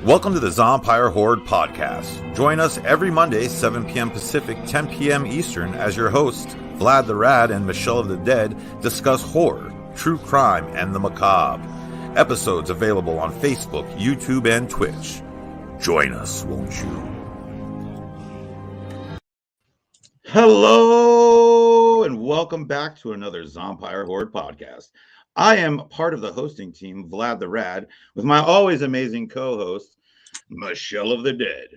Welcome to the Zompire Horde podcast. Join us every Monday, 7 p.m. Pacific, 10 p.m. Eastern, as your hosts, Vlad the Rad and Michelle of the Dead, discuss horror, true crime, and the macabre. Episodes available on Facebook, YouTube, and Twitch. Join us, won't you? Hello, and welcome back to another Zompire Horde podcast. I am part of the hosting team, Vlad the Rad, with my always amazing co-host, Michelle of the Dead.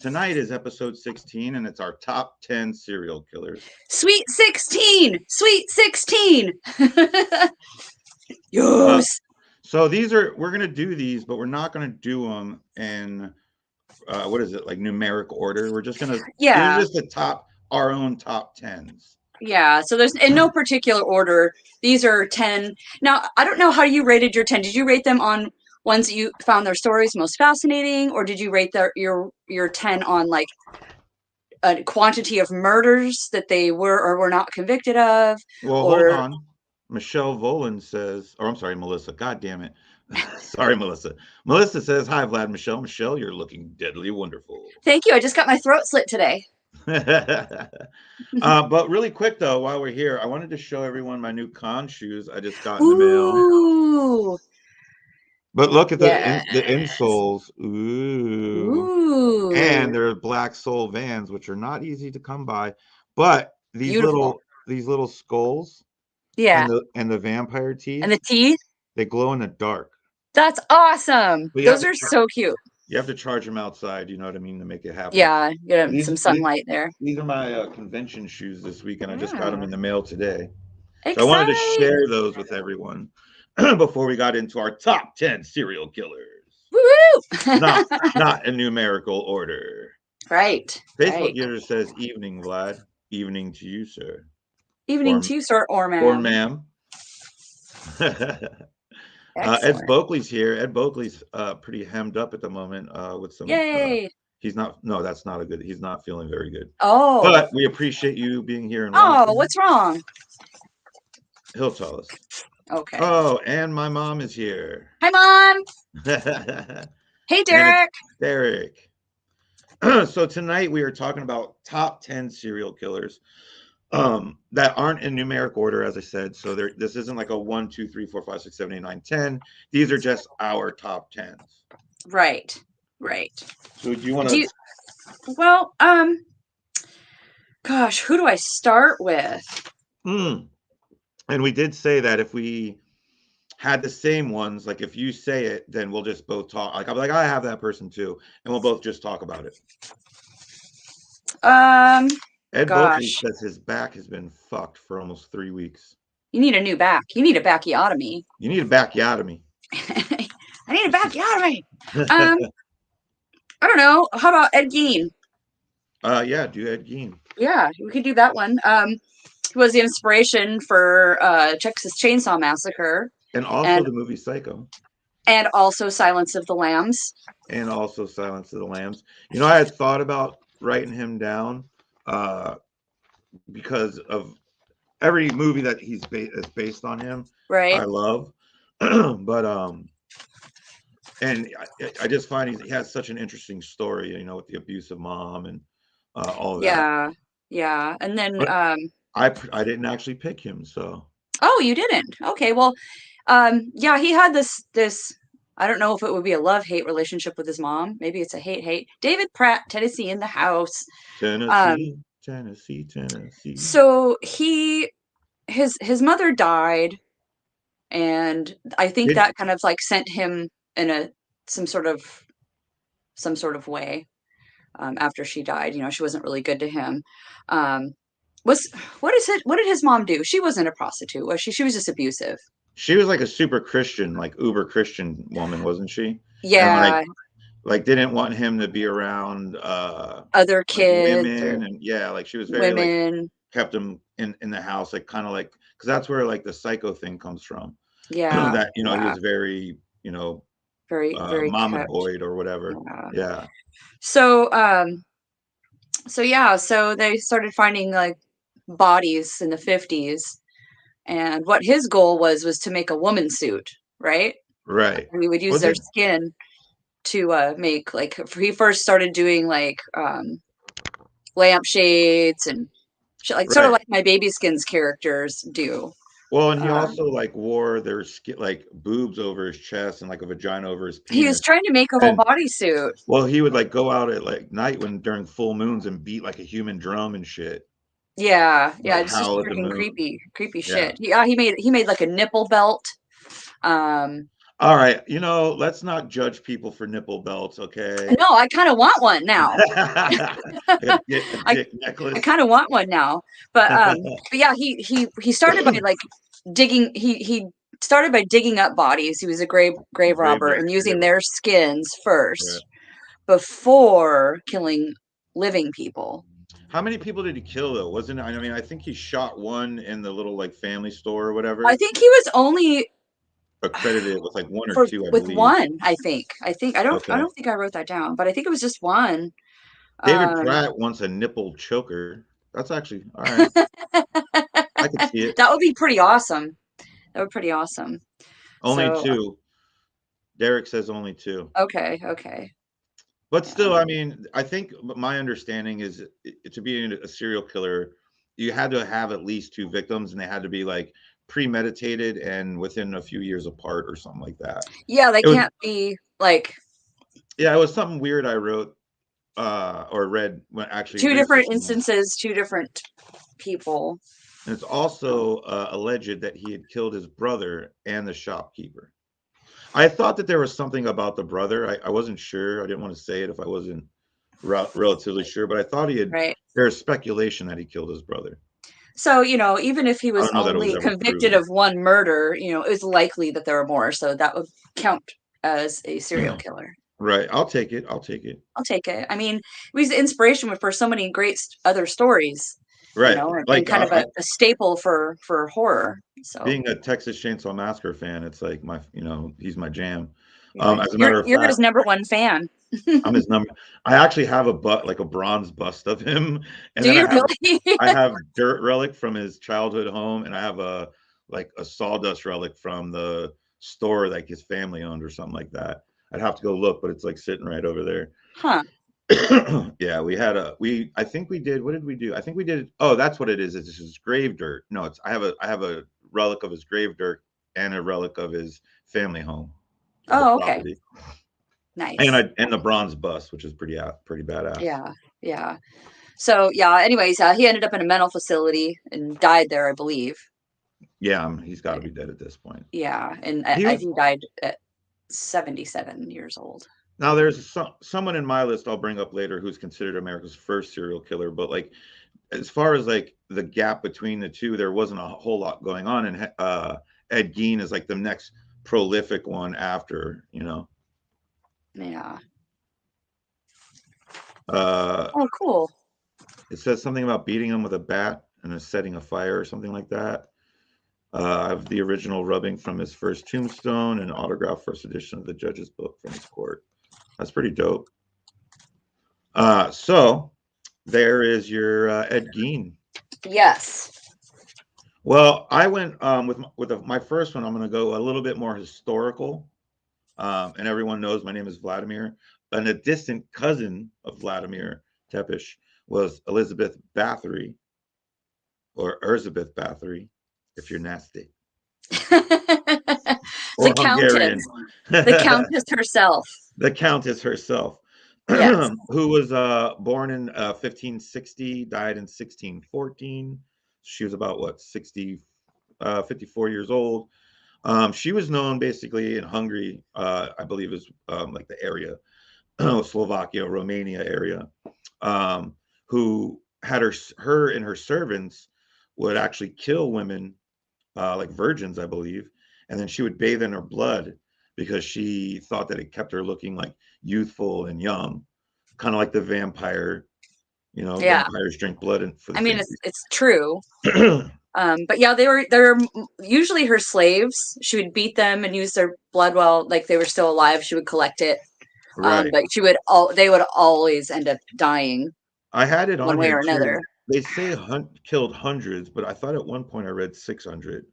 Tonight is episode 16, and it's our top 10 serial killers. Sweet 16! Sweet 16! Yes! So we're going to do these, but we're not going to do them in, like numeric order. We're just going to, these are just our own top 10s. Yeah, so there's in no particular order. These are 10. Now, I don't know how you rated your 10. Did you rate them on ones that you found their stories most fascinating, or did you rate your 10 on like a quantity of murders that they were or were not convicted of? Well, hold on. Michelle Volan says, or I'm sorry, Melissa. God damn it. Sorry, Melissa. Melissa says, hi, Vlad, Michelle. Michelle, you're looking deadly wonderful. Thank you. I just got my throat slit today. But really quick though, while we're here, I wanted to show everyone my new con shoes I just got in the mail. But look at the insoles. Ooh. And they're black sole Vans, which are not easy to come by. But these little skulls, and the vampire teeth, and the teeth, they glow in the dark. That's awesome. Those are so cute. You have to charge them outside, you know what I mean, to make it happen. Yeah, get some sunlight there. These are my convention shoes this week, and I just got them in the mail today. Exciting. So I wanted to share those with everyone before we got into our top 10 serial killers. Woo! not in numerical order. Right. Facebook user says, evening, Vlad. Evening to you, sir. Evening to you, sir, or ma'am. Or ma'am. Ed Boakley's here. Ed Boakley's pretty hemmed up at the moment with some. Yay! He's not. No, that's not a good. He's not feeling very good. Oh. But we appreciate you being here. What's wrong? He'll tell us. Okay. Oh, and my mom is here. Hi, Mom. Hey, Derek. Derek. So tonight we are talking about top 10 serial killers. That aren't in numeric order, as I said. So this isn't like a 1, 2, 3, 4, 5, 6, 7, 8, 9, 10. These are just our top 10s. Right. So do you want to? Well, gosh, who do I start with? And we did say that if we had the same ones, like if you say it, then we'll just both talk. Like I'll be like, I have that person too, and we'll both just talk about it. Ed Boakley says his back has been fucked for almost 3 weeks. You need a new back. You need a backiotomy. You need a backiotomy. I need a backiotomy. I don't know. How about Ed Gein? Yeah, do Ed Gein. Yeah, we could do that one. He was the inspiration for Texas Chainsaw Massacre. And also the movie Psycho. And also Silence of the Lambs. You know, I had thought about writing him down because of every movie that is based on him. Right. I love. But and I just find he has such an interesting story, you know, with the abusive mom and all that. Yeah. And then I didn't actually pick him, so. Oh, you didn't? Okay, well, yeah, he had this. I don't know if it would be a love-hate relationship with his mom. Maybe it's a hate. David Pratt, Tennessee in the house. Tennessee. So his mother died, and I think that kind of like sent him in some sort of way. After she died, you know, she wasn't really good to him. What did his mom do? She wasn't a prostitute, was she? She was just abusive. She was like a super Christian, like uber Christian woman, wasn't she? Yeah. And like didn't want him to be around other kids, women, and like she was very like kept him in the house, like kind of like, because that's where like the psycho thing comes from. Yeah. That he was very very mamahoid or whatever. Yeah. So they started finding like bodies in the 50s, and what his goal was to make a woman suit, right? Right. We would use their skin to make, like, he first started doing like lampshades and shit, like sort of Right. like my Baby Skins characters do. Well, and he also like wore their skin, like boobs over his chest and like a vagina over his He was penis. trying to make a whole And bodysuit. well, he would like go out at like night when during full moons and beat like a human drum and shit. Yeah, yeah, Like it's just howl at the freaking moon. creepy Yeah. shit. Yeah, he made like a nipple belt. Um, All right, let's not judge people for nipple belts, okay? no, I kind of want one now. A I dick I necklace. kind of want one now. But yeah, he started by like digging. He started by digging up bodies. He was a grave robber Gravedigger, and yeah, using their skins right. first before killing living people. How many people did he kill though? Wasn't I mean, I think he shot one in the little like family store or I whatever. think he was only Accredited with like one or for two, I with believe. one. I Okay. don't think I wrote that down, but I think it was just one. David Um, Pratt wants a nipple choker. That's actually all right. I could see it. that would be pretty awesome. That would be pretty awesome. Only So two. Derek says only two. okay. But Yeah. still, I mean, I think my understanding is to be a serial killer, you had to have at least two victims, and they had to be like premeditated and within a few years apart or something like that. Yeah, they It was can't be like yeah, it was something weird I wrote or read when actually two different researching this. instances, two different people. And it's also alleged that he had killed his brother and the shopkeeper. I thought that there was something about the brother. I wasn't sure. I didn't want to say it if I wasn't relatively sure, but I thought he had. Right. There's speculation that he killed his brother. So, even if he I was don't know that it was only ever convicted proven. of one murder, it's likely that there are more. So that would count as a serial killer. Right. I'll take it. I'll take it. I'll take it. I mean, he was the inspiration for so many great other stories, Right. and Like kind of a staple for horror. So being a Texas Chainsaw Massacre fan, it's like he's my jam. yeah, As a matter of you're his fact, number one fan. I'm his number. I actually have like a bronze bust of him, and Do then you really? I have dirt relic from his childhood home, and I have a sawdust relic from the store like his family owned or something like that. I'd have to go look, but it's like sitting right over there. Huh. Yeah, I think we did, what did we do? I think we did, oh, that's what it is. It's his grave dirt. No, I have a relic of his grave dirt and a relic of his family home of the Oh, okay. property. Nice. And the bronze bust, which is pretty badass. Yeah. Yeah. So yeah. Anyways, he ended up in a mental facility and died there, I believe. Yeah, he's got to be dead at this point. Yeah, and He was he died at 77 years old. Now there's someone in my list I'll bring up later who's considered America's first serial killer, but like as far as like the gap between the two, there wasn't a whole lot going on, and Ed Gein is like the next prolific one after. Yeah. Uh, Oh, cool. it says something about beating him with a bat and setting a fire or something like that. I have the original rubbing from his first tombstone and autographed first edition of the judge's book from his court. That's pretty dope. So there is your Ed Gein. Yes. Well, I went with my first one. I'm going to go a little bit more historical, and everyone knows my name is Vladimir. And a distant cousin of Vladimir Tepish was Elizabeth Bathory, or Elizabeth Bathory, if you're nasty, or The Hungarian. the countess herself. The countess herself, Yes. who was born in 1560, died in 1614. She was about 54 years old. She was known basically in Hungary, I believe is like the area, Slovakia, Romania area, who had her and her servants would actually kill women, like virgins, I believe, and then she would bathe in her blood because she thought that it kept her looking like youthful and young, kind of like the vampire. Yeah. Vampires drink blood, and for the I mean, same it's true. reason. But yeah, they were usually her slaves. She would beat them and use their blood while like they were still alive. She would collect it. Right. But they would always end up dying I had it one on way here or too. another. They say killed hundreds, but I thought at one point I read 600,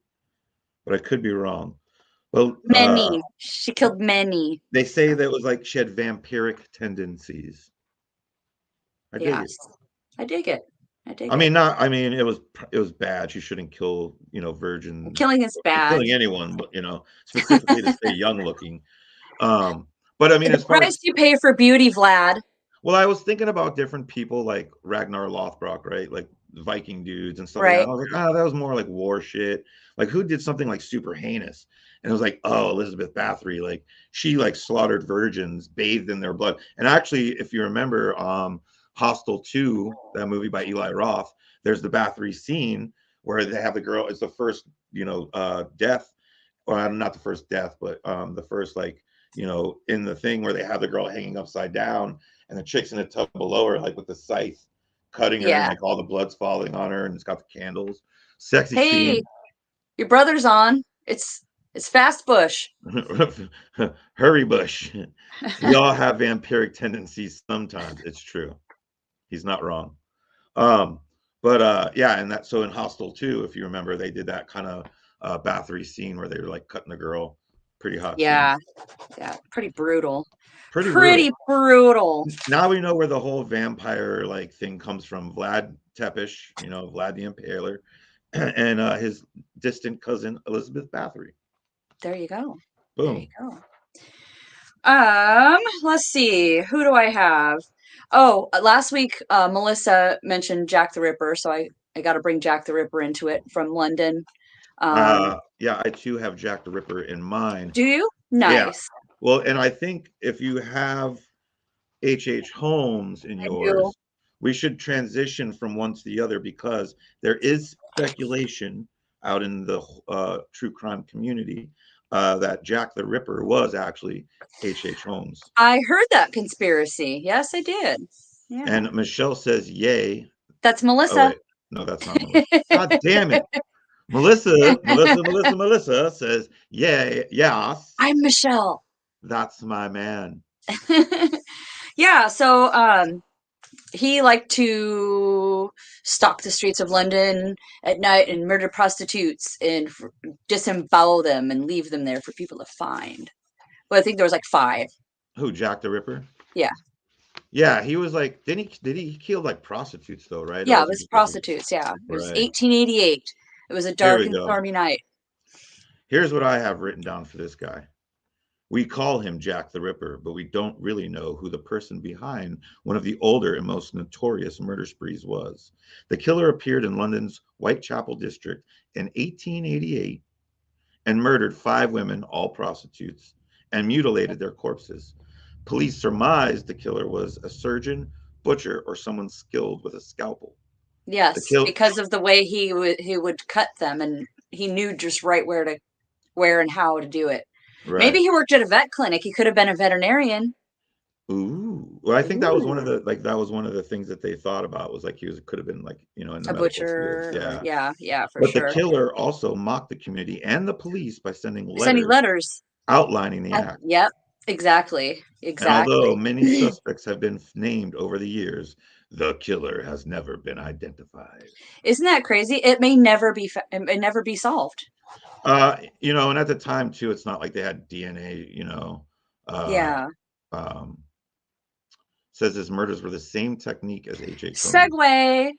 but I could be wrong. Well, Many. She killed many. they say that it was like she had vampiric tendencies. I dig it. Yes. I dig it. I dig I it. mean, not. I mean, it was bad. She shouldn't kill, virgin, Killing is bad. killing anyone, but specifically to stay young looking. But I mean, The as far as price you pay for beauty, Vlad. well, I was thinking about different people like Ragnar Lothbrok, right? Like Viking dudes and stuff like that. Right. And I was like, that was more like war shit. Like who did something like super heinous? And it was like, oh, Elizabeth Bathory, like she like slaughtered virgins, bathed in their blood. And actually, if you remember, Hostel 2, that movie by Eli Roth, there's the Bathory scene where they have the girl. It's the first, death, or not the first death, but the first like in the thing where they have the girl hanging upside down and the chick's in a tub below her, like with the scythe cutting her, and Yeah. like all the blood's falling on her, and it's got the candles. Sexy Hey, scene. your brother's on. It's Fast Bush. Hurry, Bush. We all have vampiric tendencies sometimes. It's true. He's not wrong. Yeah, and that so in Hostel 2, if you remember, they did that kind of Bathory scene where they were like cutting the girl. Pretty hot scene. Yeah. Yeah. Pretty brutal. Pretty Pretty brutal. brutal. Now we know where the whole vampire like thing comes from. Vlad Tepes, Vlad the Impaler, and his distant cousin Elizabeth Bathory. There you go. Boom. There you go. Let's see. Who do I have? Oh, last week Melissa mentioned Jack the Ripper, so I got to bring Jack the Ripper into it from London. Yeah, I too have Jack the Ripper in mind. Do you? Yeah. Nice. Well, and I think if you have H.H. Holmes in yours, we should transition from one to the other because there is speculation out in the true crime community that Jack the Ripper was actually H.H. Holmes. I heard that conspiracy. Yes, I did. Yeah. And Michelle says, yay. That's Melissa. Oh, wait. No, that's not Melissa. God damn it. Melissa says, yay, yes. I'm Michelle. That's my man. Yeah, so he liked to stalk the streets of London at night and murder prostitutes and disembowel them and leave them there for people to find. Well, I think there was like 5. Who, Jack the Ripper? Yeah. Yeah, he was like, did he kill like prostitutes though, right? Yeah, it was prostitutes. Yeah, it was 1888. It was a dark and stormy night. Here's what I have written down for this guy. We call him Jack the Ripper, but we don't really know who the person behind one of the older and most notorious murder sprees was. The killer appeared in London's Whitechapel district in 1888 and murdered 5 women, all prostitutes, and mutilated their corpses. Police surmised the killer was a surgeon, butcher, or someone skilled with a scalpel. Yes, because of the way he would cut them, and he knew just right where and how to do it. Right. Maybe he worked at a vet clinic. He could have been a veterinarian. Ooh, well, I think that was one of the things that they thought about was like could have been like in the a butcher. Field. Yeah, for but sure. But the killer also mocked the community and the police by sending letters outlining the act. Yep, exactly. And although many suspects have been named over the years, the killer has never been identified. Isn't that crazy? It may never be solved. And at the time too, it's not like they had DNA. Yeah. Says his murders were the same technique as H.H. Segue.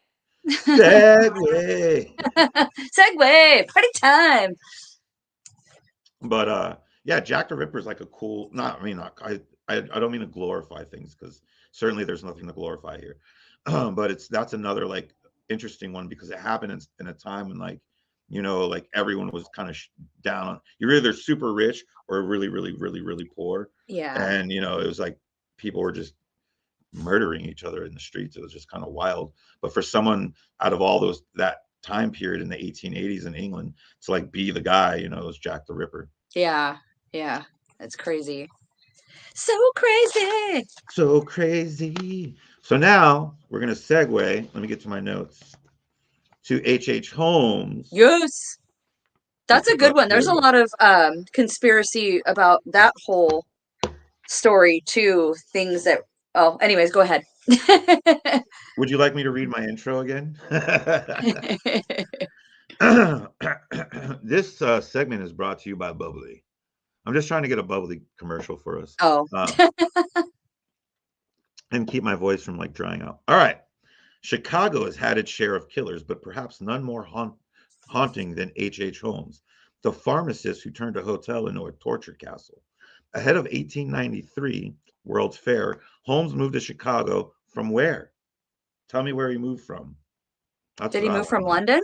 Segue. Segue. Party time. But yeah, Jack the Ripper is like a cool. I don't mean to glorify things because certainly there's nothing to glorify here. But that's another like interesting one because it happened in a time when like everyone was kind of down on. You're either super rich or really, really, really, really poor. Yeah. And it was like people were just murdering each other in the streets. It was just kind of wild. But for someone out of all that time period in the 1880s in England to like be the guy, it was Jack the Ripper. Yeah. That's crazy. So crazy. So now we're gonna segue. Let me get to my notes. To H.H. Holmes. Yes. That's a good one. There's a lot of conspiracy about that whole story too. Things that anyways, go ahead. Would you like me to read my intro again? This segment is brought to you by Bubbly. I'm just trying to get a bubbly commercial for us. Oh. And keep my voice from like drying out. All right. Chicago has had its share of killers, but perhaps none more haunting than H. Holmes, the pharmacist who turned a hotel into a torture castle. Ahead of 1893 World's Fair, Holmes moved to Chicago from where? Tell me where he moved from. That's Did what he I move want from to know. London?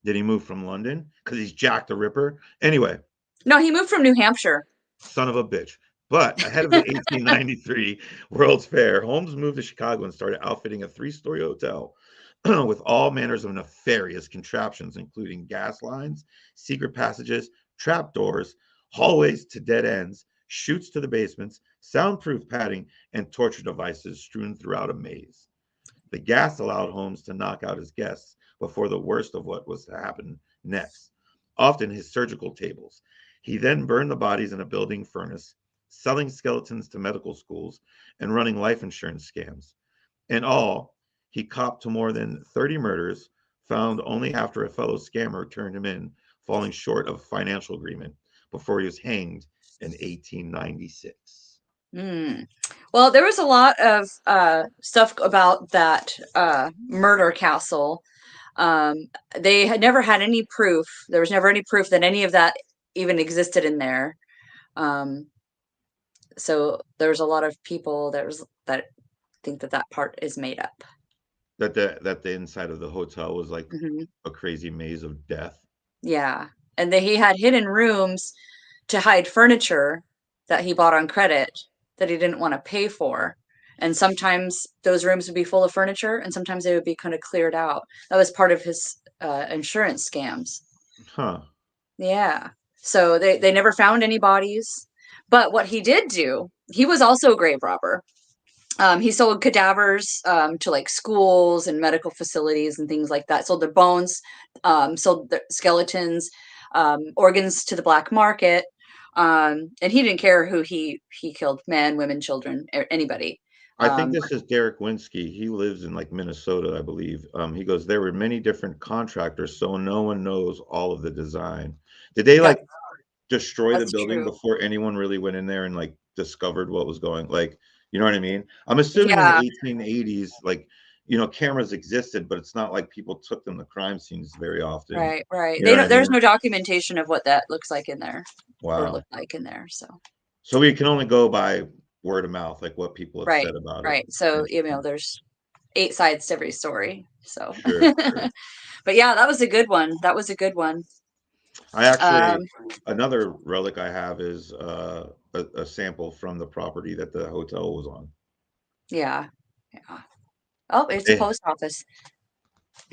Did he move from London? Because he's Jack the Ripper? Anyway, No, he moved from New Hampshire. son of a bitch. But ahead of the 1893 World's Fair, Holmes moved to Chicago and started outfitting a 3-story hotel with all manners of nefarious contraptions, including gas lines, secret passages, trapdoors, hallways to dead ends, chutes to the basements, soundproof padding, and torture devices strewn throughout a maze. The gas allowed Holmes to knock out his guests before the worst of what was to happen next, often his surgical tables. He then burned the bodies in a building furnace, selling skeletons to medical schools and running life insurance scams. In all, he copped to more than 30 murders, found only after a fellow scammer turned him in, falling short of a financial agreement before he was hanged in 1896. Well, there was a lot of stuff about that murder castle. They had never had any proof. There was never any proof that any of that even existed in there. So there's a lot of people that think that part is made up. That the inside of the hotel was like a crazy maze of death. Yeah, and he had hidden rooms to hide furniture that he bought on credit that he didn't want to pay for. And sometimes those rooms would be full of furniture, and sometimes they would be kind of cleared out. That was part of his insurance scams. Huh. Yeah. So they never found any bodies. But what he did do, he was also a grave robber. He sold cadavers to like schools and medical facilities and things like that. Sold their bones, sold their skeletons, organs to the black market. And he didn't care who he killed, men, women, children, anybody. I think this is Derek Winsky. He lives in like Minnesota, I believe. He goes, there were many different contractors, so no one knows all of the design. Did they like destroy the building true. before anyone really went in there and like discovered what was going, like, you know what I mean? I'm assuming in Yeah. the 1880s, like, you know, cameras existed, but it's not like people took them to crime scenes very often. Right. You know what I There's mean? no documentation of what that looks like in there or Wow. looked like in there. So we can only go by word of mouth, like what people have said about it. Right. So, you know, there's 8 sides to every story. So, Sure. but yeah, that was a good one. That was a good one. I actually, another relic I have is a sample from the property that the hotel was on. Yeah. Yeah. Oh, it's a post office.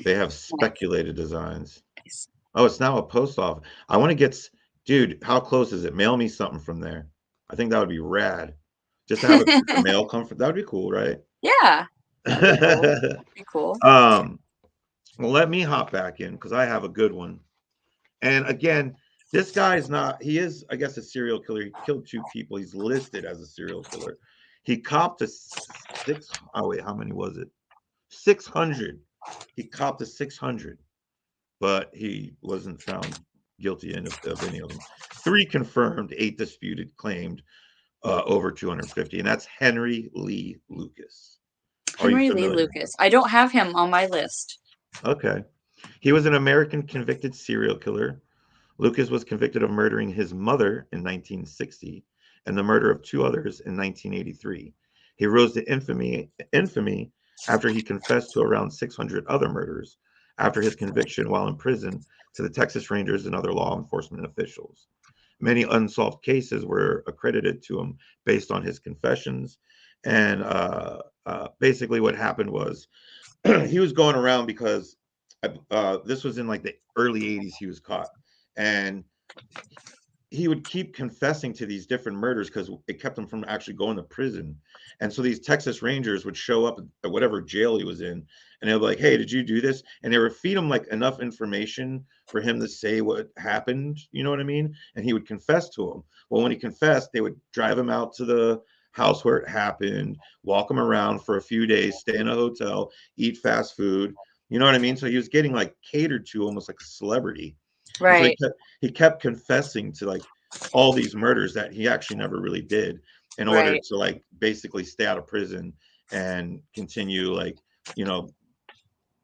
They have speculated designs. Nice. Oh, it's now a post office. I want to get, dude, how close is it? Mail me something from there. I think that would be rad. Just to have the mail come from, that would be cool, right? Yeah. That'd be cool. Well, let me hop back in because I have a good one. And again, this guy is not, he is, I guess, a serial killer. He killed 2 people. He's listed as a serial killer. He copped to oh wait, how many was it? 600. He copped to 600, but he wasn't found guilty of any of them. 3 confirmed, 8 disputed, claimed over 250, and that's Henry Lee Lucas. Henry Lee Lucas. I don't have him on my list. Okay. He was an American convicted serial killer. Lucas was convicted of murdering his mother in 1960 and the murder of 2 others in 1983. He rose to infamy after he confessed to around 600 other murders after his conviction while in prison to the Texas Rangers and other law enforcement officials. Many unsolved cases were accredited to him based on his confessions. And basically what happened was he was going around because this was in like the early 80s he was caught. And he would keep confessing to these different murders because it kept him from actually going to prison. And so these Texas Rangers would show up at whatever jail he was in, and they'd be like, "Hey, did you do this?" And they would feed him like enough information for him to say what happened. You know what I mean? And he would confess to them. Well, when he confessed, they would drive him out to the house where it happened, walk him around for a few days, stay in a hotel, eat fast food. You know what I mean? So he was getting like catered to almost like a celebrity. Right. So he kept confessing to like all these murders that he actually never really did in order Right. to like basically stay out of prison and continue like, you know,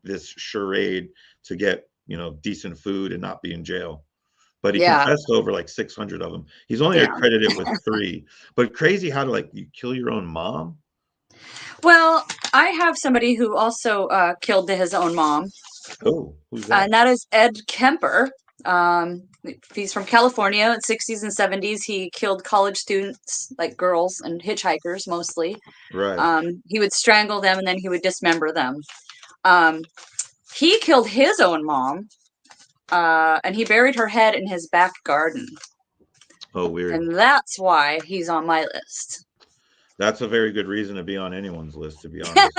this charade to get, you know, decent food and not be in jail. But he Yeah. confessed to over like 600 of them. He's only Yeah. accredited with 3. But crazy how to like you kill your own mom. Well, I have somebody who also killed his own mom. Oh, who's And that? that is Ed Kemper. He's from California in 60s and 70s. He killed college students, like girls and hitchhikers mostly. Right. He would strangle them and then he would dismember them. He killed his own mom, and he buried her head in his back garden. Oh, weird. And that's why he's on my list. That's a very good reason to be on anyone's list, to be honest.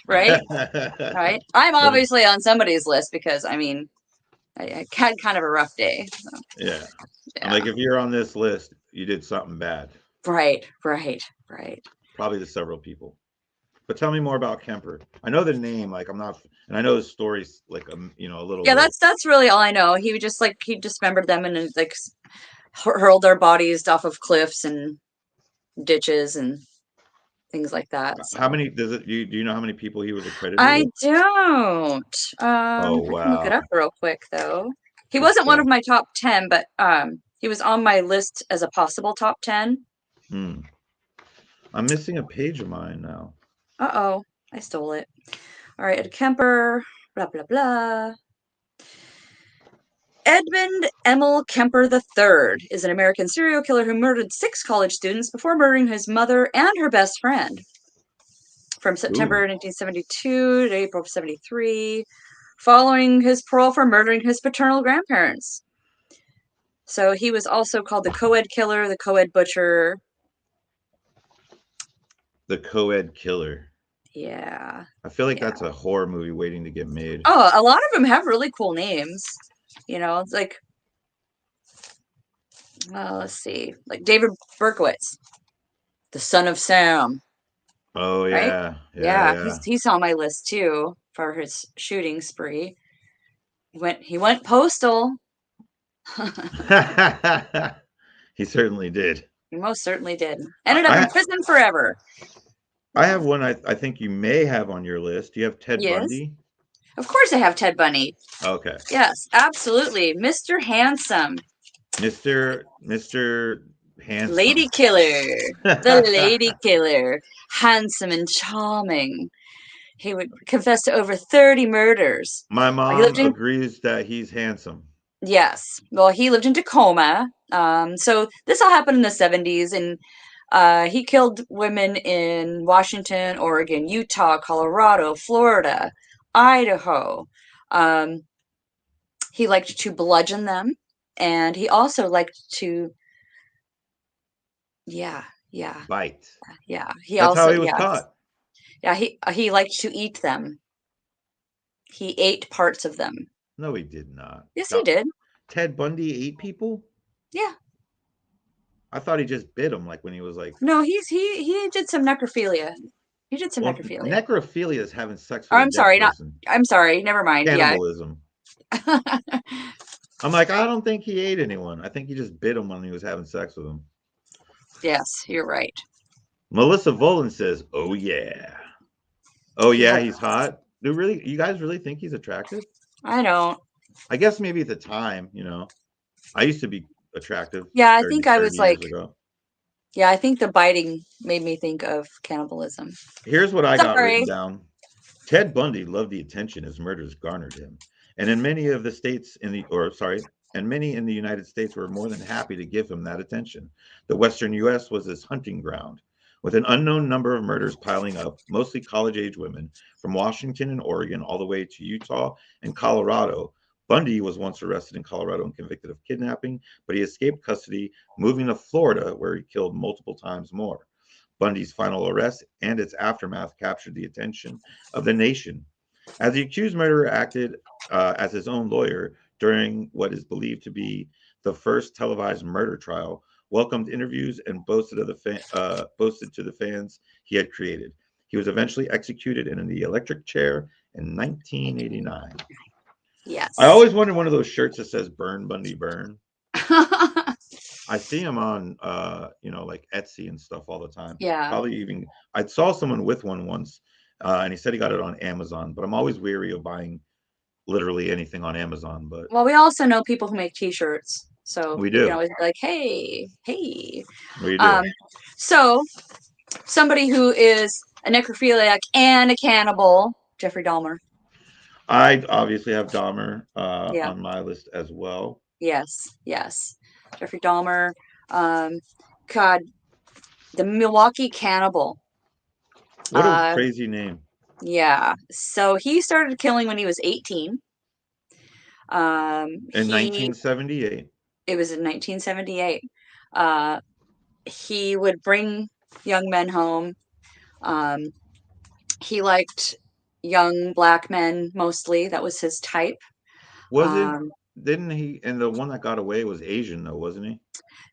Right? Right? I'm obviously on somebody's list because, I mean, I had kind of a rough day. So, yeah. I'm yeah. like, if you're on this list, you did something bad. Right, right, right. Probably to several people. But tell me more about Kemper. I know the name, like I'm not, and I know his story's like you know, a little Yeah, bit. that's really all I know. He would just like he dismembered them and like hurled their bodies off of cliffs and ditches and things like that. So How many does it? Do you know how many people he was accredited I with? don't. Oh I can look it wow, up real quick though. He good wasn't one stuff. of my top 10, but he was on my list as a possible top 10. Hmm. I'm missing a page of mine now. Uh-oh, I stole it. All right, Ed Kemper, blah blah blah. Edmund Emil Kemper III is an American serial killer who murdered 6 college students before murdering his mother and her best friend. From September Ooh. 1972 to April 73, following his parole for murdering his paternal grandparents. So he was also called the co-ed killer, the co-ed butcher. The co-ed killer. Yeah. I feel like Yeah. that's a horror movie waiting to get made. Oh, a lot of them have really cool names. You know, it's like, let's see, like David Berkowitz, the son of Sam. Oh Right? yeah, Yeah, yeah, he's on my list too for his shooting spree. He went postal. yeah. He certainly did. He most certainly did. I, Ended up in I prison forever. I Yeah. have one I think you may have on your list. Do you have Ted Yes. Bundy? Of course I have Ted Bundy. Okay. Yes, absolutely. Mr. Handsome. Mr. Handsome. Lady killer. The lady killer. Handsome and charming. He would confess to over 30 murders. My He lived mom in agrees that he's handsome. Yes. Well, he lived in Tacoma. So this all happened in the 70s, and he killed women in Washington, Oregon, Utah, Colorado, Florida, Idaho. Um, he liked to bludgeon them, and he also liked to, yeah, yeah, Bite. yeah. He That's how also, he was yes, taught. yeah. He liked to eat them. He ate parts of them. No, he did not. Yes, he No. did. Ted Bundy ate people? Yeah. I thought he just bit them like when he was like. No, he did some necrophilia. He did some Well, necrophilia. necrophilia is having sex Or with a I'm dead sorry, not. person. I'm sorry. Never mind. Yeah. Cannibalism. I'm like, I don't think he ate anyone. I think he just bit him when he was having sex with him. Yes, you're right. Melissa Volan says, "Oh yeah, oh He yeah, had. he's hot." You guys really think he's attractive? I don't. I guess maybe at the time, you know, I used to be attractive Yeah, I 30, think I 30 was years like. ago. Yeah, I think the biting made me think of cannibalism. Here's what I got written Sorry. down. Ted Bundy loved the attention his murders garnered him, and in many of the states and many in the United States were more than happy to give him that attention. The Western U.S. was his hunting ground, with an unknown number of murders piling up, mostly college-age women, from Washington and Oregon all the way to Utah and Colorado. Bundy was once arrested in Colorado and convicted of kidnapping, but he escaped custody, moving to Florida, where he killed multiple times more. Bundy's final arrest and its aftermath captured the attention of the nation. As the accused murderer acted as his own lawyer during what is believed to be the first televised murder trial, welcomed interviews, and boasted to the fans he had created. He was eventually executed in the electric chair in 1989. Yes. I always wanted one of those shirts that says "Burn Bundy Burn." I see him on, like Etsy and stuff all the time. Yeah. Probably even I saw someone with one once, and he said he got it on Amazon. But I'm always weary of buying literally anything on Amazon. But Well, we also know people who make T-shirts, so we we can do, always be like, "Hey, hey." we do. Um, so somebody who is a necrophiliac and a cannibal, Jeffrey Dahmer. I obviously have Dahmer Yeah. on my list as well. Yes. Yes. Jeffrey Dahmer. Um, God, the Milwaukee Cannibal. What a crazy name. Yeah. So he started killing when he was 18. In 1978. It was in 1978. He would bring young men home. Um, he liked young black men mostly. That was his type. Wasn't Um, didn't he? And the one that got away was Asian though, wasn't he?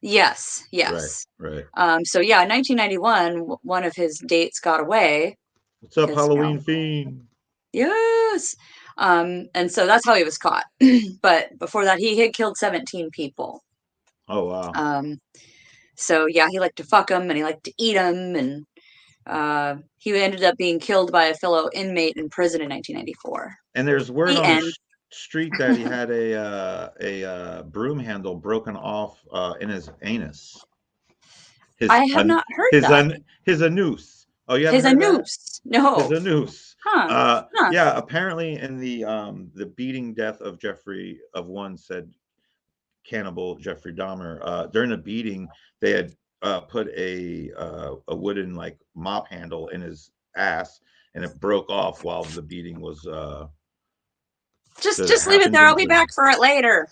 yes, Right, yes. right. So yeah, in 1991, one of his dates got away What's up, because, Halloween fiend? yes. And so that's how he was caught. But before that, he had killed 17 people. Oh wow. Um, so yeah, he liked to fuck them and he liked to eat them, and he ended up being killed by a fellow inmate in prison in 1994. And there's word The on the end. street that he had a broom handle broken off in his anus. His I have not heard his that. his anus. Oh, you haven't His heard that? anus. No. His anus. Huh. Huh. Yeah. Apparently, in the beating death of Jeffrey of one said cannibal Jeffrey Dahmer. During the beating, they had put a wooden like mop handle in his ass, and it broke off while the beating was. Just leave it happened there. in I'll be back prison. for it later.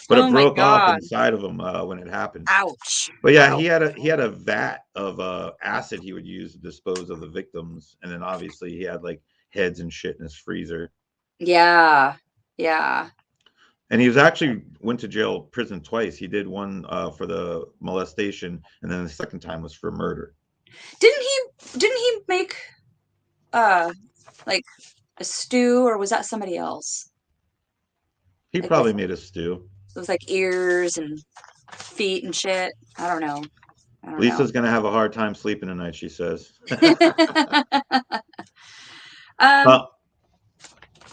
But it Oh my broke off god. inside of him when it happened. Ouch. But yeah, Ow. he had a vat of acid he would use to dispose of the victims, and then obviously he had like heads and shit in his freezer. Yeah. Yeah. And he was actually went to jail prison twice. He did one for the molestation, and then the second time was for murder. Didn't he make uh like a stew, or was that somebody else? He Like with probably made a stew. those like ears and feet and shit. I don't know. I don't know. Lisa's gonna have a hard time sleeping tonight, she says. um, uh,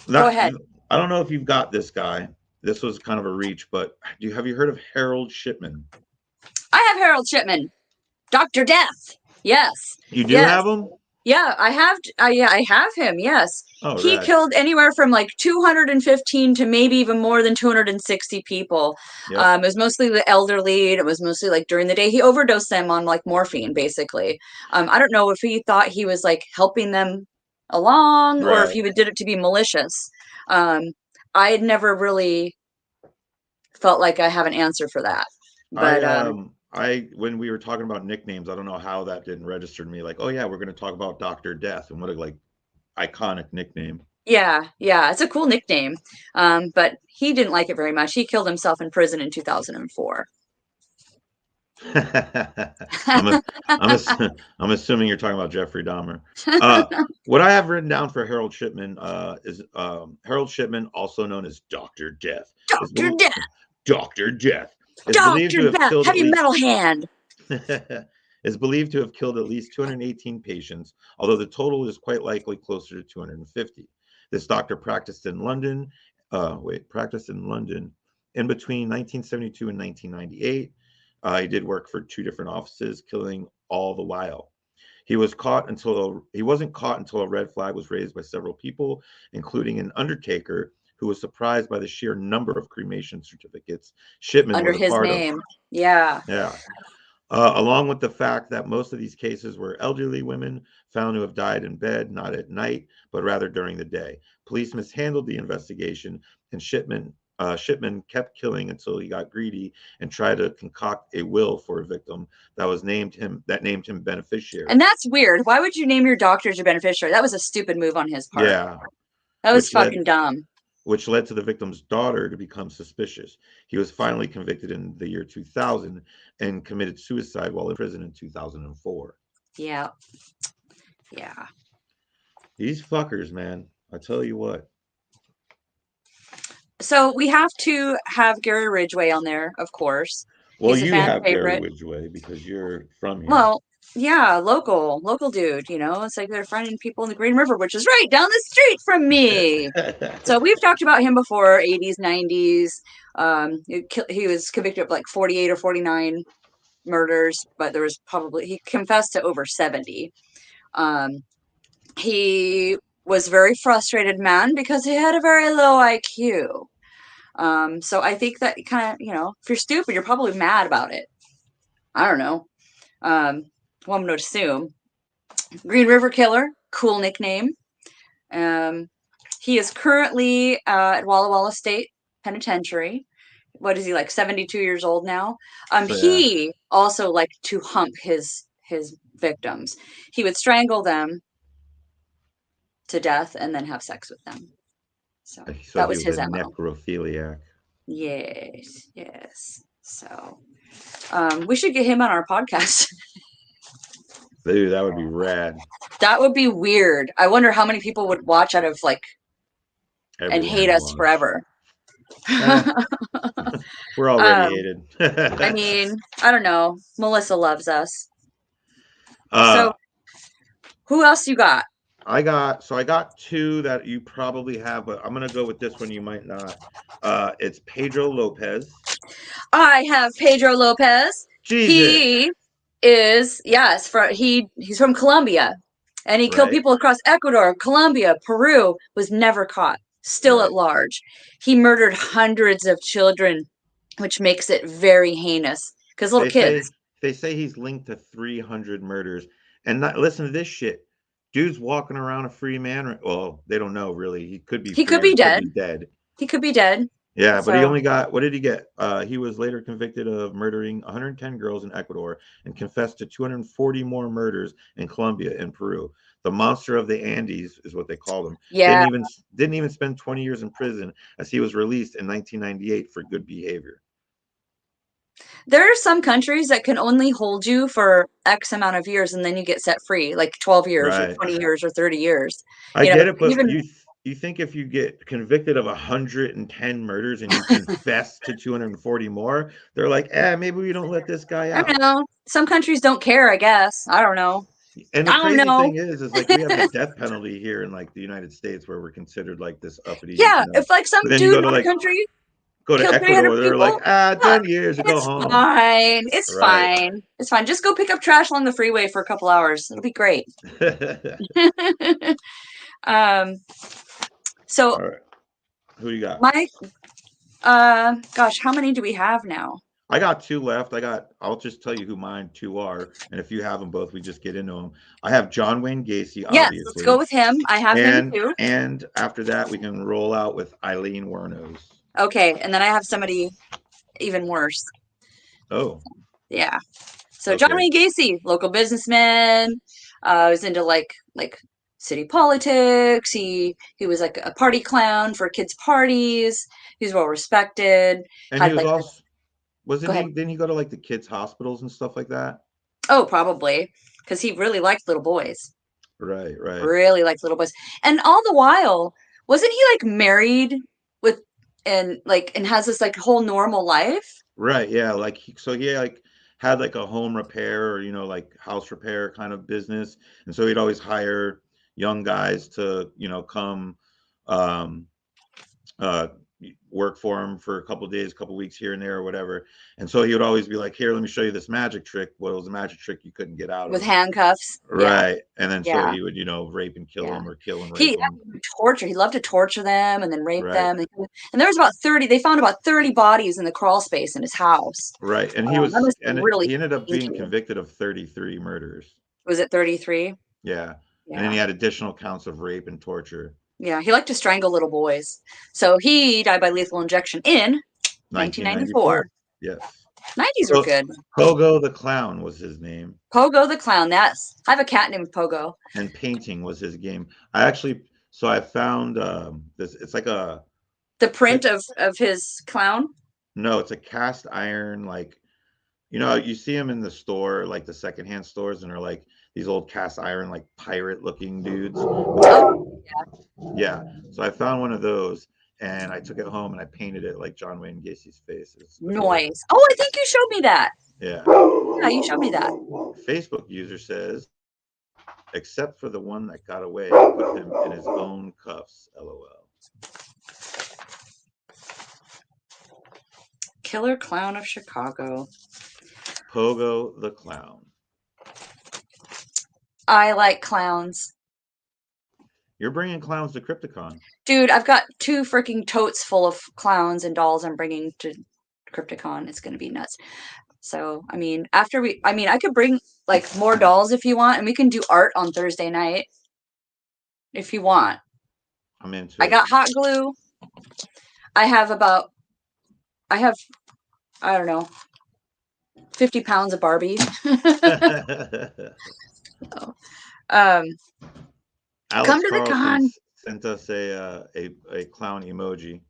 Go that, ahead. I don't know if you've got this guy. This was kind of a reach, but have you heard of Harold Shipman? I have Harold Shipman. Dr. Death. Yes. You do Yes. have him? Yeah, I have. Yeah, I have him. Yes, Oh, he rad. killed anywhere from like 215 to maybe even more than 260 people. Yep. It was mostly the elderly. And it was mostly like during the day. He overdosed them on like morphine, basically. I don't know if he thought he was like helping them along or if Right. he did it to be malicious. Um, I had never really felt like I have an answer for that, but I when we were talking about nicknames, I don't know how that didn't register to me. Like, oh yeah, we're going to talk about Doctor Death, and what a like iconic nickname. yeah, yeah, it's a cool nickname. But he didn't like it very much. He killed himself in prison in 2004. I'm a, I'm assuming you're talking about Jeffrey Dahmer. What I have written down for Harold Shipman is Harold Shipman, also known as Doctor Death, is Dr. Death. Doctor Death is believed to Dr. have Death. killed at Heavy least metal hand. is believed to have killed at least 218 patients, although the total is quite likely closer to 250. This doctor practiced in London. Practiced in London in between 1972 and 1998. He did work for two different offices, killing all the while. He wasn't caught until a red flag was raised by several people, including an undertaker who was surprised by the sheer number of cremation certificates Shipman Under was a his part of. name. Yeah. Yeah. Along with the fact that most of these cases were elderly women found to have died in bed, not at night, but rather during the day. Police mishandled the investigation, and Shipman kept killing until he got greedy and tried to concoct a will for a victim named him beneficiary. And that's weird. Why would you name your doctor as your beneficiary? That was a stupid move on his part. Yeah, That was which fucking led dumb. which led to the victim's daughter to become suspicious. He was finally convicted in the year 2000 and committed suicide while in prison in 2004. Yeah. Yeah. These fuckers, man. I tell you what. So we have to have Gary Ridgway on there, of course. Well, He's a you fan have Gary favorite. Ridgway because you're from here. Well, yeah, local dude, you know. It's like they're finding people in the Green River, which is right down the street from me. So we've talked about him before, 80s, 90s. He was convicted of like 48 or 49 murders, but there was probably, he confessed to over 70. He was a very frustrated man because he had a very low IQ. So I think that kind of, you know, if you're stupid, you're probably mad about it. I don't know. One would assume. Green River Killer, cool nickname. Um, he is currently at Walla Walla State Penitentiary. What is he, like 72 years old now? So, yeah. He also liked to hump his victims. He would strangle them to death and then have sex with them. So So that he was was a his MO. necrophiliac. Yes, yes. So we should get him on our podcast. Dude, that would be rad. That would be weird. I wonder how many people would watch out of like and hate us forever. We're already hated. I mean, I don't know. Melissa loves us. So who else you got? I got two that you probably have, but I'm gonna go with this one you might not. It's Pedro Lopez. I have Pedro Lopez. Jesus. He is, yes, he's from Colombia. And he killed people across Ecuador, Colombia, Peru, was never caught, still at large. He murdered hundreds of children, which makes it very heinous. Because little kids. They say he's linked to 300 murders. And listen to this shit. Dude's walking around a free man. Well, they don't know really. He could be free, could be dead. He could be dead. Yeah, but he only got, what did he get? He was later convicted of murdering 110 girls in Ecuador and confessed to 240 more murders in Colombia and Peru. The monster of the Andes is what they called him. Yeah. Didn't even spend 20 years in prison, as he was released in 1998 for good behavior. There are some countries that can only hold you for X amount of years and then you get set free, like 12 years or 20 years or 30 years. I get it, but you think if you get convicted of 110 murders and you confess to 240 more, they're like, maybe we don't let this guy out. I don't know. Some countries don't care, I guess. I don't know. And the crazy thing is like we have the death penalty here in like the United States where we're considered like this uppity. Yeah, if like some dude in a country go to Ecuador, they're like, 10 years to go home. Fine. It's fine. It's fine. Just go pick up trash along the freeway for a couple hours. It'll be great. So all right. Who you got? Gosh, how many do we have now? I got two left. I'll just tell you who mine two are. And if you have them both, we just get into them. I have John Wayne Gacy, obviously. Yes, let's go with him. I have him too. And after that, we can roll out with Eileen Wuornos. Okay, and then I have somebody even worse. Oh. Yeah. So John Wayne Gacy, local businessman, was into like city politics. He was like a party clown for kids' parties. He was well respected. And he was also didn't he go to like the kids' hospitals and stuff like that? Oh, probably. Because he really liked little boys. Right. Really liked little boys. And all the while, wasn't he like married and has this like whole normal life? Right. Yeah. Like he like had like a home repair or like house repair kind of business, and so he'd always hire young guys to come work for him for a couple of days, a couple of weeks here and there or whatever. And so he would always be like, here, let me show you this magic trick. Well, it was a magic trick you couldn't get out with handcuffs. Right. Yeah. And then so he would rape and kill them or kill and rape them. Torture. He loved to torture them and then rape them. And there was about 30. They found about 30 bodies in the crawl space in his house. Right. And he he ended up being convicted of 33 murders. Was it 33? Yeah. And then he had additional counts of rape and torture. Yeah, he liked to strangle little boys. So he died by lethal injection in 1994. Yes. 90s were good. Pogo the Clown was his name. Pogo the Clown, yes. I have a cat named Pogo. And painting was his game. I found this, it's like the print of his clown? No, it's a cast iron, like, you see them in the store, like the secondhand stores, and they're like these old cast iron, like pirate looking dudes. Oh, yeah. So I found one of those, and I took it home and I painted it like John Wayne Gacy's face. It's adorable. Nice. Oh, I think you showed me that. Yeah. Yeah, you showed me that. Facebook user says, except for the one that got away, put him in his own cuffs. LOL. Killer Clown of Chicago. Pogo the Clown. I like clowns. You're bringing clowns to Crypticon. Dude, I've got 2 freaking totes full of clowns and dolls I'm bringing to Crypticon. It's going to be nuts. So, I mean, I could bring like more dolls if you want, and we can do art on Thursday night if you want. I'm into it. I got hot glue. I have, I don't know, 50 pounds of Barbie. So, Alex come to Carlson the con. Sent us a clown emoji.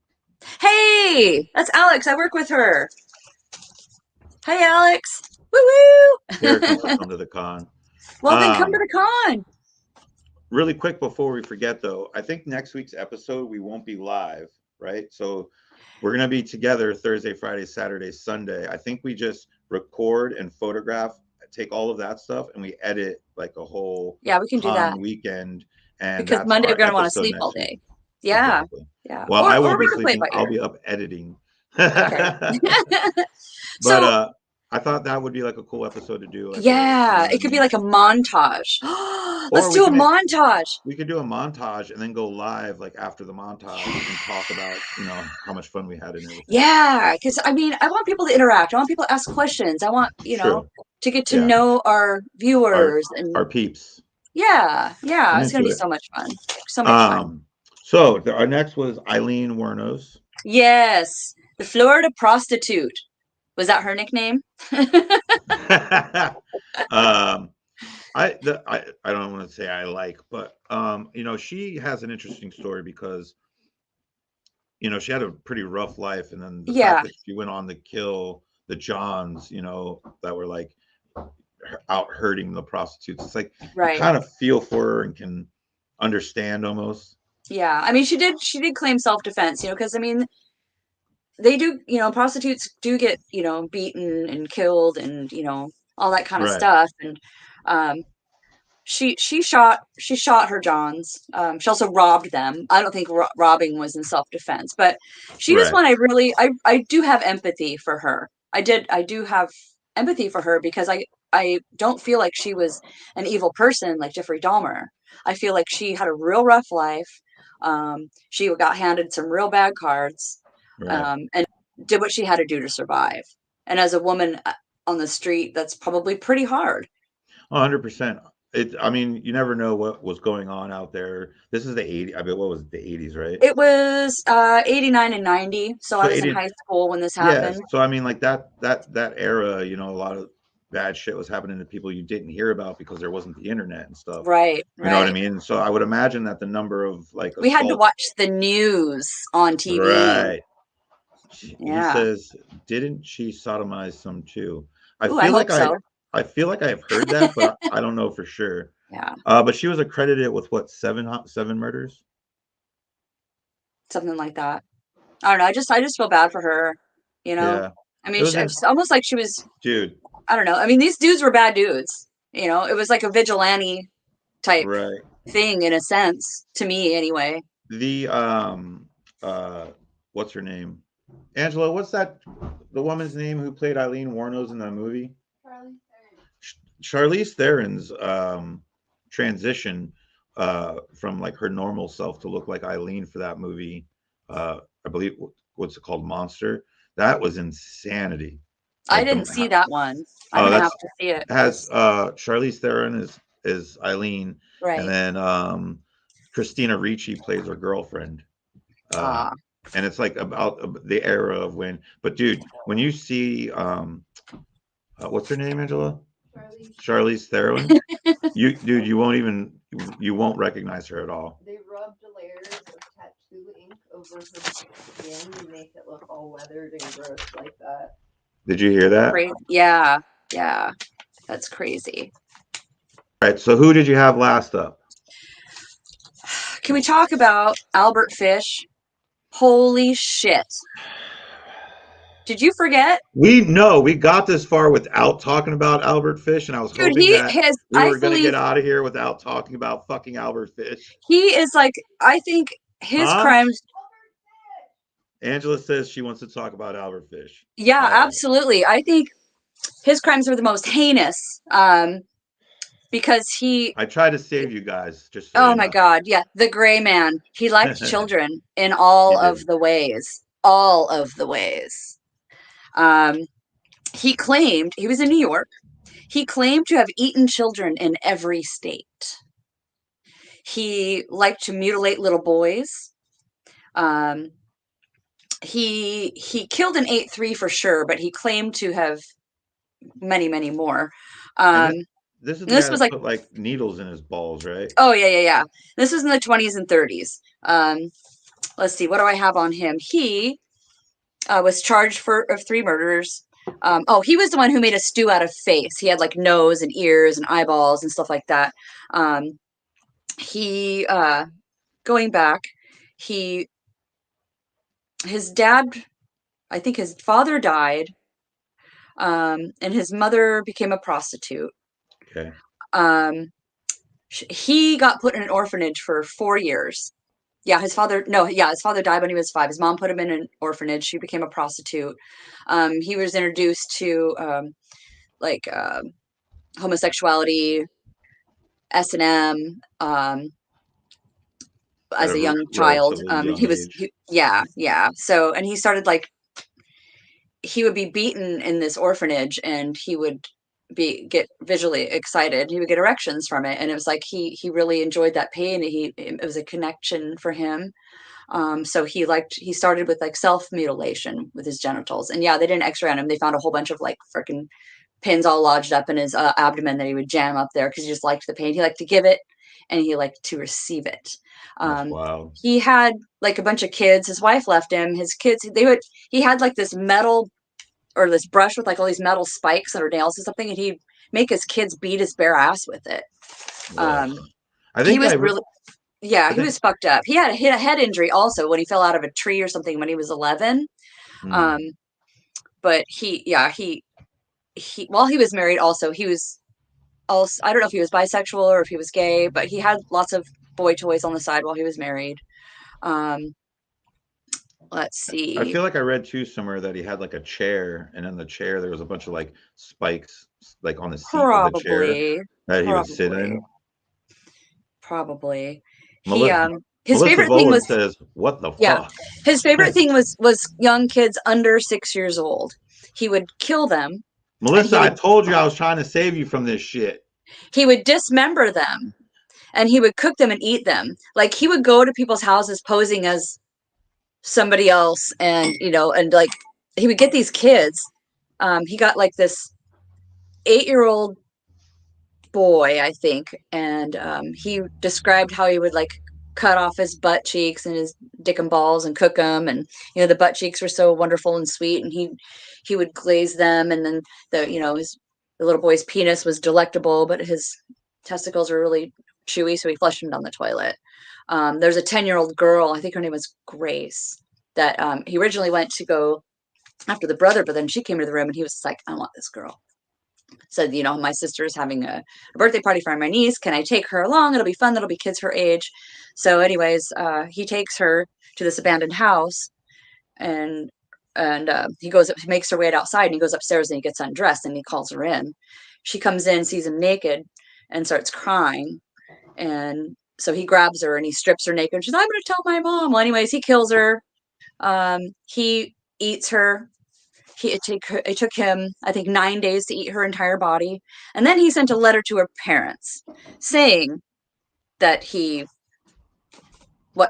Hey, that's Alex. I work with her. Hey, Alex. Woo-woo. Here comes to come to the con. Well, then come to the con. Really quick before we forget, though, I think next week's episode we won't be live, right? So we're going to be together Thursday, Friday, Saturday, Sunday. I think we just record and photograph, take all of that stuff, and we edit like a whole we can do that weekend. And because Monday we're going to want to sleep all day. Yeah. Exactly. Yeah. Well, I won't be sleeping. I'll be up editing. Okay. But I thought that would be like a cool episode to do. Like it could be like a montage. Let's do a montage. We could do a montage and then go live like after the montage and talk about, how much fun we had and everything. Yeah, because I want people to interact. I want people to ask questions. I want, to get to know our viewers and our peeps. Yeah. It's going to be so much fun. So much fun. So our next was Eileen Wuornos. Yes, the Florida prostitute. Was that her nickname? I don't want to say I like, but she has an interesting story because she had a pretty rough life, and then the fact that she went on to kill the Johns, that were like out hurting the prostitutes. It's like you kind of feel for her and can understand almost. Yeah, I mean, she did claim self-defense, because I mean, they do, prostitutes do get, beaten and killed and, all that kind of stuff. And she shot her Johns. She also robbed them. I don't think robbing was in self-defense, but she was one I do have empathy for her. I do have empathy for her because I don't feel like she was an evil person like Jeffrey Dahmer. I feel like she had a real rough life. She got handed some real bad cards. And did what she had to do to survive. And as a woman on the street, that's probably pretty hard. 100%. I mean, you never know what was going on out there. This is the 80s. I mean, what was it, the 80s, right? It was 89 and 90. So I was in high school when this happened. Yeah. So I mean, like that era, a lot of bad shit was happening to people you didn't hear about because there wasn't the internet and stuff. Right. You know what I mean? So I would imagine that the number of like we had to watch the news on TV. Right. He says, didn't she sodomize some too? I feel like I've heard that, but I don't know for sure. Yeah. But she was accredited with what, seven murders? Something like that. I don't know. I just feel bad for her. Yeah. I mean, it's almost like she was. Dude. I don't know. I mean, these dudes were bad dudes. It was like a vigilante type thing in a sense, to me anyway. The what's her name? Angela, what's the woman's name who played Eileen Wuornos in that movie? Charlize Theron's transition from like her normal self to look like Eileen for that movie, I believe, what's it called, Monster? That was insanity. I didn't see that one. I'm gonna have to see it. It has Charlize Theron is Eileen, and then Christina Ricci plays her girlfriend. And it's like about the era of when. But dude, when you see what's her name, Angela? Charlize Theron. You won't recognize her at all. They rubbed layers of tattoo ink over her skin to make it look all weathered and gross like that. Did you hear that? Yeah, that's crazy. All right, so who did you have last up? Can we talk about Albert Fish? Holy shit. Did you forget? We got this far without talking about Albert Fish, and I was Dude, hoping that we I were going to believe get out of here without talking about fucking Albert Fish. he is like, I think his crimes. Angela says she wants to talk about Albert Fish. Yeah, absolutely. I think his crimes were the most heinous. Because I tried to save you guys, just so oh you my know. God, yeah, the gray man. He liked children in all of the ways. All of the ways. He claimed, he was in New York, he claimed to have eaten children in every state. He liked to mutilate little boys. He killed and ate 3 for sure, but he claimed to have many, many more. This is the guy that put like needles in his balls, right? Oh yeah. This was in the 20s and 30s. Let's see, what do I have on him? He was charged of 3 murders. He was the one who made a stew out of face. He had like nose and ears and eyeballs and stuff like that. He going back, his dad, I think his father died, and his mother became a prostitute. Okay. He got put in an orphanage for 4 years. His father died when he was 5. His mom put him in an orphanage. She became a prostitute. He was introduced to homosexuality, S&M, as a young child. So, and he started he would be beaten in this orphanage, and he would get visually excited. He would get erections from it, and it was like he really enjoyed that pain. It was a connection for him. So he started with self-mutilation with his genitals, and they did an x-ray on him. They found a whole bunch of freaking pins all lodged up in his abdomen that he would jam up there because he just liked the pain. He liked to give it, and he liked to receive it. Wow. He had a bunch of kids. His wife left him. His kids, he had this metal or this brush with all these metal spikes on her nails or something, and he'd make his kids beat his bare ass with it. I think he was he was fucked up. He had a head injury also when he fell out of a tree or something when he was 11. But while he was married also, he was also, I don't know if he was bisexual or if he was gay, but he had lots of boy toys on the side while he was married. Let's see. I feel like I read too somewhere that he had a chair, and in the chair there was a bunch of spikes on the seat of the chair that he would sit in. Probably. His favorite thing was says, "What the fuck?" His favorite thing was young kids under 6 years old. He would kill them. Melissa, I told you I was trying to save you from this shit. He would dismember them, and he would cook them and eat them. He would go to people's houses posing as somebody else, and he would get these kids. He got this 8-year-old boy, I think, and he described how he would cut off his butt cheeks and his dick and balls and cook them, and the butt cheeks were so wonderful and sweet, and he would glaze them, and then the little boy's penis was delectable, but his testicles were really chewy, so he flushed them down the toilet. There's a 10-year-old girl, I think her name was Grace, that he originally went to go after the brother, but then she came to the room and he was like, I want this girl. Said, my sister's having a birthday party for my niece. Can I take her along? It'll be fun. That'll be kids her age. So anyways, he takes her to this abandoned house, and he goes up, he makes her wait outside, and he goes upstairs and he gets undressed and he calls her in. She comes in, sees him naked, and starts crying. And so he grabs her and he strips her naked. And she's like, I'm going to tell my mom. Well, anyways, he kills her. He eats her. It took him, I think, 9 days to eat her entire body. And then he sent a letter to her parents saying that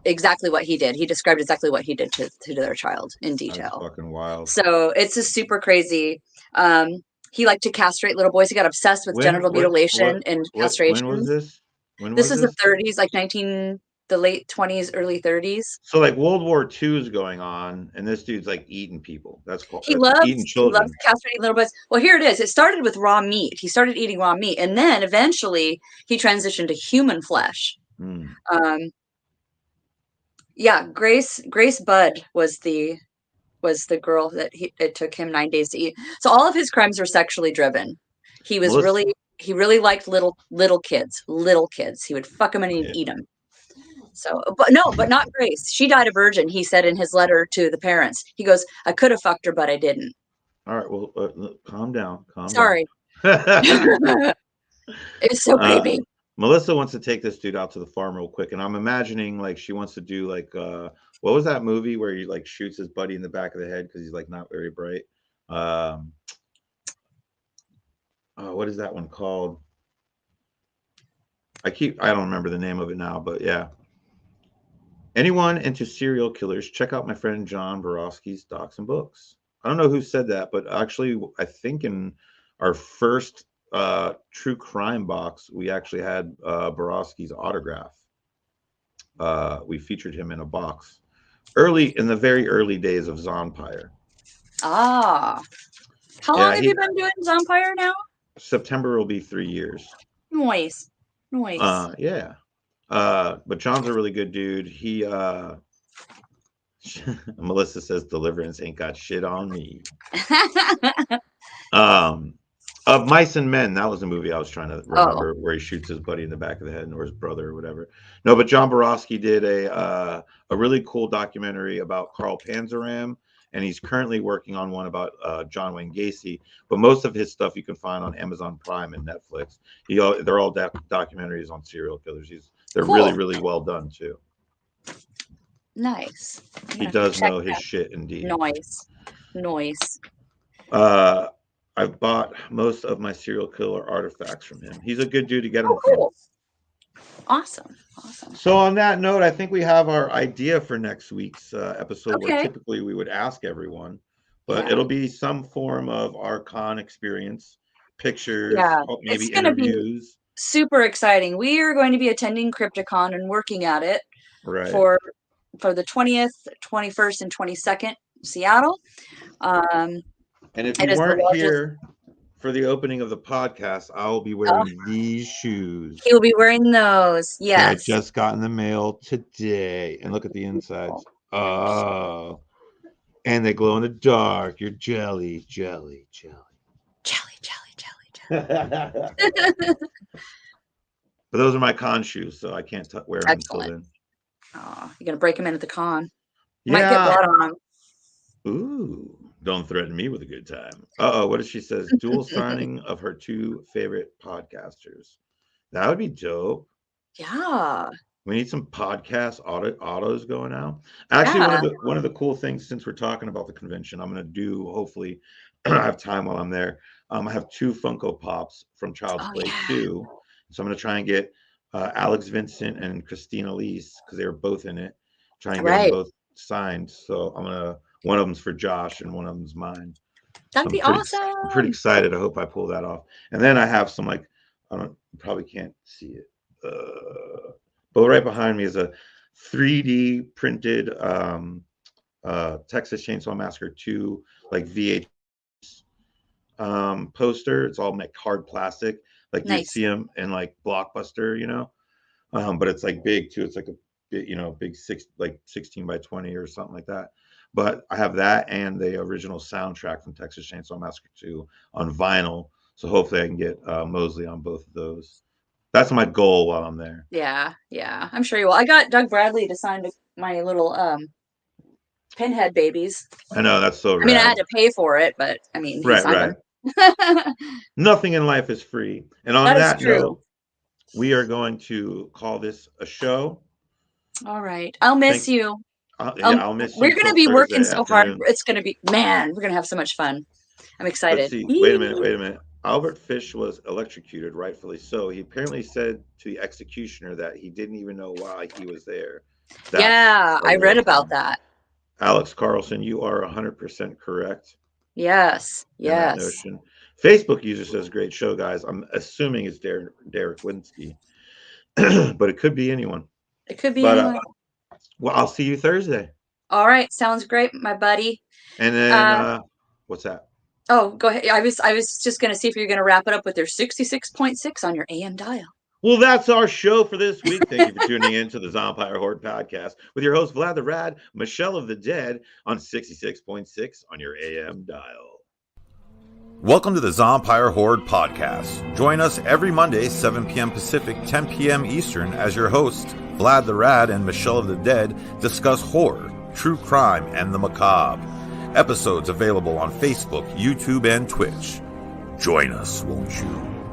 exactly what he did. He described exactly what he did to their child in detail. That's fucking wild. So it's a super crazy. He liked to castrate little boys. He got obsessed with genital mutilation and castration. When was this? This was the 30s, the late 20s, early 30s. So World War II is going on, and this dude's eating people. That's cool. He loves castrating little boys. Well, here it is. It started with raw meat. He started eating raw meat, and then eventually he transitioned to human flesh. Yeah, Grace Budd was the girl that it took him 9 days to eat. So all of his crimes were sexually driven. He Melissa, really liked little kids. Little kids. He would fuck them and he'd yeah. eat them. So, but not Grace. She died a virgin. He said in his letter to the parents. He goes, "I could have fucked her, but I didn't." All right, well, calm down, Sorry. It's so creepy. Melissa wants to take this dude out to the farm real quick, and I'm imagining like she wants to do like what was that movie where he like shoots his buddy in the back of the head because he's like not very bright. What is that one called? I don't remember the name of it now, but yeah. Anyone into serial killers, check out my friend John Borowski's Docs and Books. I don't know who said that, but actually, I think in our first true crime box, we actually had Borowski's autograph. We featured him in a box in the very early days of Zompire. Ah. How long have you been doing Zompire now? September will be 3 years. Nice. Yeah. But John's a really good dude. He Melissa says Deliverance ain't got shit on me. Of Mice and Men, that was a movie I was trying to remember where he shoots his buddy in the back of the head or his brother or whatever. No, but John Borowski did a really cool documentary about Carl Panzeram, and he's currently working on one about John Wayne Gacy. But most of his stuff you can find on Amazon Prime and Netflix. They're all documentaries on serial killers. They're cool. Really, really well done too. Nice. He does know his shit indeed. Noise. I've bought most of my serial killer artifacts from him. He's a good dude to get them from. Cool. Awesome. So on that note, I think we have our idea for next week's episode, where typically we would ask everyone, but it'll be some form of our con experience, pictures, maybe it's gonna interviews. Be super exciting. We are going to be attending Crypticon and working at it for the 20th, 21st, and 22nd, Seattle. And if you weren't here for the opening of the podcast, I will be wearing these shoes. He will be wearing those. Yes. I just got in the mail today. And look at the insides. Oh. And they glow in the dark. You're jelly. But those are my con shoes, so I can't wear them until then. Oh, you're going to break them in at the con. Might get blood on them. Ooh. Don't threaten me with a good time. What does she says? Dual signing of her 2 favorite podcasters. That would be dope. Yeah. We need some podcast autos going out. Actually, one of the cool things, since we're talking about the convention, I'm going to do, hopefully, I have time while I'm there. I have 2 Funko Pops from Child's Play 2. So I'm going to try and get Alex Vincent and Christina Lease, because they were both in it. Try and get them both signed. So I'm going to... One of them's for Josh and one of them's mine. That'd be awesome. I'm pretty excited. I hope I pull that off. And then I have some you probably can't see it. But right behind me is a 3D printed Texas Chainsaw Massacre 2 VHS poster. It's all hard plastic, you see them in Blockbuster, but it's big too. It's a big 16 by 20 or something like that. But I have that and the original soundtrack from Texas Chainsaw Massacre 2 on vinyl. So hopefully I can get Mosley on both of those. That's my goal while I'm there. Yeah. I'm sure you will. I got Doug Bradley to sign my little Pinhead babies. I know, that's so rad. I mean, I had to pay for it, but I mean, he signed them. Nothing in life is free. And on that note, we are going to call this a show. All right. I'll miss you. I'll miss you. We're going to be working so hard. It's going to be, we're going to have so much fun. I'm excited. Let's see. Wait a minute. Albert Fish was electrocuted, rightfully so. He apparently said to the executioner that he didn't even know why he was there. I read about that. Alex Carlson, you are 100% correct. Yes. That notion. Facebook user says, great show, guys. I'm assuming it's Derek Winsky, but it could be anyone. It could be anyone. Well, I'll see you Thursday. All right. Sounds great, my buddy. And then, what's that? Oh, go ahead. I was just going to see if you're going to wrap it up with your 66.6 on your AM dial. Well, that's our show for this week. Thank you for tuning in to the Zompire Horde podcast with your host, Vlad the Rad, Michelle of the Dead on 66.6 on your AM dial. Welcome to the Zompire Horde podcast. Join us every Monday, 7 p.m. Pacific, 10 p.m. Eastern, as your hosts, Vlad the Rad and Michelle of the Dead, discuss horror, true crime, and the macabre. Episodes available on Facebook, YouTube, and Twitch. Join us, won't you?